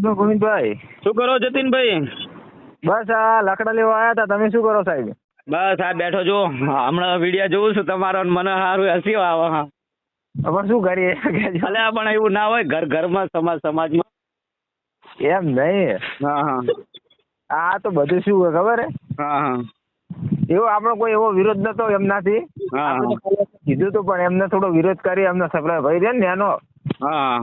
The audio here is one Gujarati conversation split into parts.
ગોવિંદભાઈ, શું કરો જતીનભાઈ? બસ આ લાકડા લેવા આવ્યા હતા. તમે શું કરો સાહેબ? બસ આ બેઠો જો, હમણાં વિડીયો જોઉં છું તમારો ને મને સારું હસી આવે. હા, હવે શું કરીએ? અલ્યા પણ એવું ના હોય, ઘર ઘરમાં સમાજમાં. એમ નહીં. હા હા આ તો બધું શું હોય ખબર હે? હા હા એવો આપણો કોઈ એવો વિરોધ નતો એમનાથી. હા આપણે તો કીધું તું પણ એમને થોડો વિરોધ કરી. એમનો સપ્લાય ભાઈ રહે ને એનો હા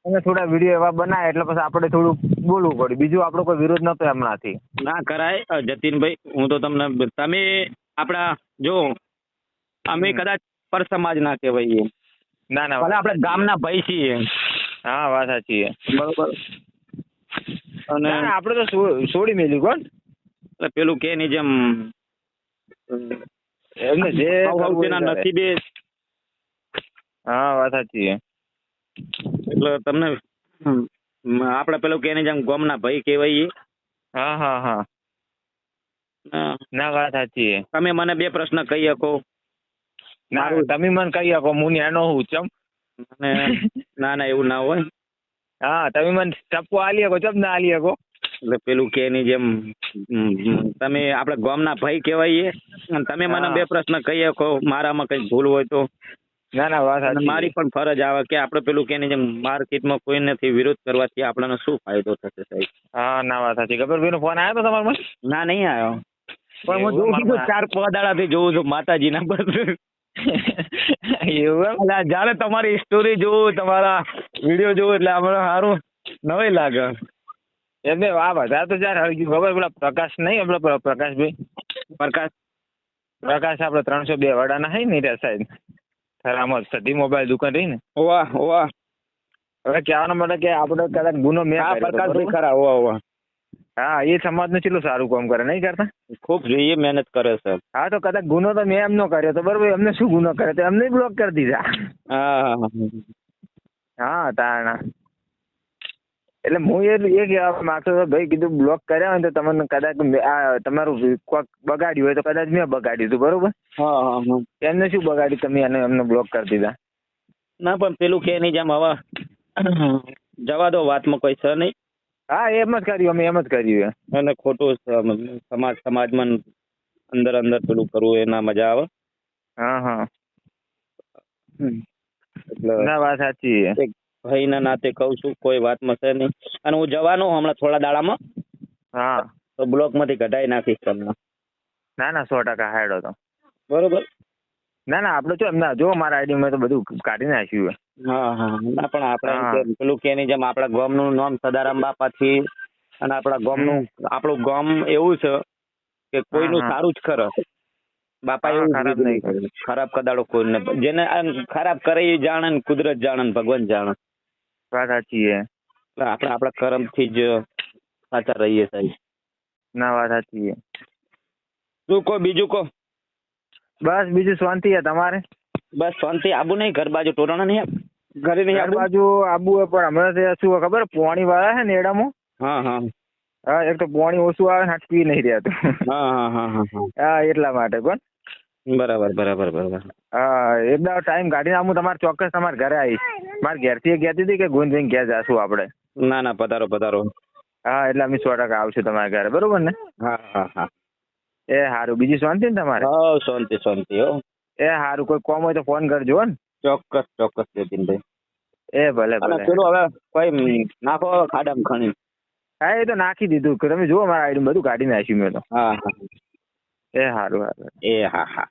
અમે થોડા વિડીયો એવા બનાવ્યા એટલે પછી આપણે થોડું બોલવું પડ્યું. બીજું આપણો કોઈ વિરોધ નતો એમનાથી. ના કરાય જતીનભાઈ. હું તો તમને તમે આપણા જો અમે કદાચ પર સમાજ ના કહેવાય, ના ના ભલે આપણે ગામના ભાઈ છીએ. હા, વાત સાચી છે. બરોબર. અને આપણે તો છોડી મેલ્યું કોણ પેલું કે ની જેમ એમને જે તેના નસીબે. હા, વાત સાચી છે. એટલે તમને આપણે પેલું કે ની જેમ ગામના ભાઈ કહેવાય. હા હા હા, ના વાત સાચી છે. તમે મને બે પ્રશ્ન કહી શકો? ના, તમે મને કહી શકો. હું એનો હું ચમ ના ના એવું ના હોય. હા, તમે મને ટપ્પો આલી શકો, ચમ ના આલી શકો. એટલે પેલું કે ની જેમ તમે આપણે ગામના ભાઈ કહેવાય. અને તમે મને બે પ્રશ્ન કહી શકો, મારામાં કઈ ભૂલ હોય તો. ના ના, વાત સાચી. મારી પણ ફરજ આવે કે આપણે પેલું કે ની જેમ માર્કેટમાં કોઈ નથી, વિરોધ કરવાથી આપણને શું ફાયદો થશે સાહેબ? હા, ના વાત સાચી. ગબ્બરભાઈ નો ફોન આવ્યો તો તમારા પાસે? ના, નહીં આવ્યો. પણ હું જોઉં છું, 4 દાડાથી જોઉં છું માતાજીના પર. એવું એમ? જયારે તમારી સ્ટોરી જોઉં, તમારા વિડીયો જોઉં એટલે આપણે સારું નવાઈ લાગે. એટલે આ બધા તો યાર ખબર પેલા પ્રકાશ નહીં, આપડે પ્રકાશભાઈ પ્રકાશ આપડે 302 વાડાના હે ને રે સાહેબ. ખરામાં સધી મોબાઈલ દુકાન રહી ને. ઓવા ઓવા. હવે કહેવાનો મતલબ કે આપણે કદાચ ગુનો મેં કર્યો. પ્રકાશભાઈ ખરા. ઓવા ઓવા. હા, એ સમાજનું કેટલું સારું કામ કરે, નહીં કરતા? ખૂબ જોઈએ, મહેનત કરે છે. હા, તો કદાચ ગુનો તો મેં એમનો કર્યો તો બરોબર. એમને શું ગુનો કર્યો તો એમને બ્લોક કરી દીધા. હા હા, તાણા એટલે હું એ કહેવા માંગતો હતો ભાઈ, કીધું બ્લોક કર્યા હોય તો તમને કદાચ આ તમારું કોક બગાડ્યું હોય તો કદાચ મેં બગાડ્યું હતું, બરોબર? હા હા. એમને શું બગાડ્યું તમે એમને બ્લોક કરી દીધા? ના પણ પેલું કે નહીં જેમ હવે જવા દો, વાતમાં કોઈ છે નહીં. હા, એમ જ કર્યું, અમે એમ જ કર્યું. અને ખોટું સમાજમાં અંદર પેલું કરવું એ ના મજા આવે. હા હા, એટલે ના વાત સાચી છે. એક ભાઈના નાતે કહું છું, કોઈ વાતમાં છે નહીં. અને હું જવાનો હમણાં થોડા દાડામાં. હા, તો બ્લોકમાંથી કઢાઈ નાખીશ તમને. ના ના, 100% હાયડો તો બરોબર. ના ના, આપણે જો એમના જો મારા આઈડીમાં તો બધું કાઢી નાખ્યું. હા હા. ના પણ આપણે પેલું કે નહીં જેમ આપણા ગામનું નામ સદારામ બાપાથી, અને આપણા ગામનું આપણું ગામ એવું છે કે કોઈનું સારું જ ખરે. બાપા એવું ખરાબ નહીં કરે. ખરાબ કદાડો કોઈને, જેને ખરાબ કરે એ જાણે ને કુદરત જાણે ને ભગવાન જાણે. વાત સાચી છે. આપણે આપણા કર્મથી જ સાચા રહીએ સાહેબ. ના વાત સાચી છે. શું કહો, બીજું કહો? બસ બીજું શાંતિ છે. તમારે? બસ શાંતિ. આબુ નહીં ઘર બાજુ ટોરાણા નહીં, ઘરે નહીં ઘર બાજુ આબુ હોય પણ હમણાં શું ખબર, પોણી વાળા છે ને એડામાં. હા હા હા, એક તો પોણી ઓછું આવે ને પી નહીં રહેતું. હા હા હા હા હા. હા, એટલા માટે પણ. બરાબર બરાબર બરાબર. હા, એકદમ ટાઈમ કાઢીને હું તમારે ચોક્કસ તમારા ઘરે આવીશ. મારે ઘેરથી કહેતી હતી કે ગોવિંદભાઈ ઘેર જાશું આપણે. ના ના, પધારો પધારો. હા, એટલે અમે 100% આવશું તમારા ઘરે, બરોબર ને? હા હા હા. એ સારું. બીજી શાંતિ ને તમારે? હા, શાંતિ શાંતિ. હો એ સારું. કોઈ કોમ હોય તો ફોન કરજો ને. ચોક્કસ ચોક્કસ જતીનભાઈ. એ ભલે ભલે. પેલું હવે કોઈ નાખો ખાડામાં ખણી. હા, એ તો નાખી દીધું. તમે જુઓ મારા આઈડી બધું કાઢી નાખ્યું મેં તો. હા હા. એ સારું સારું. એ હા હા.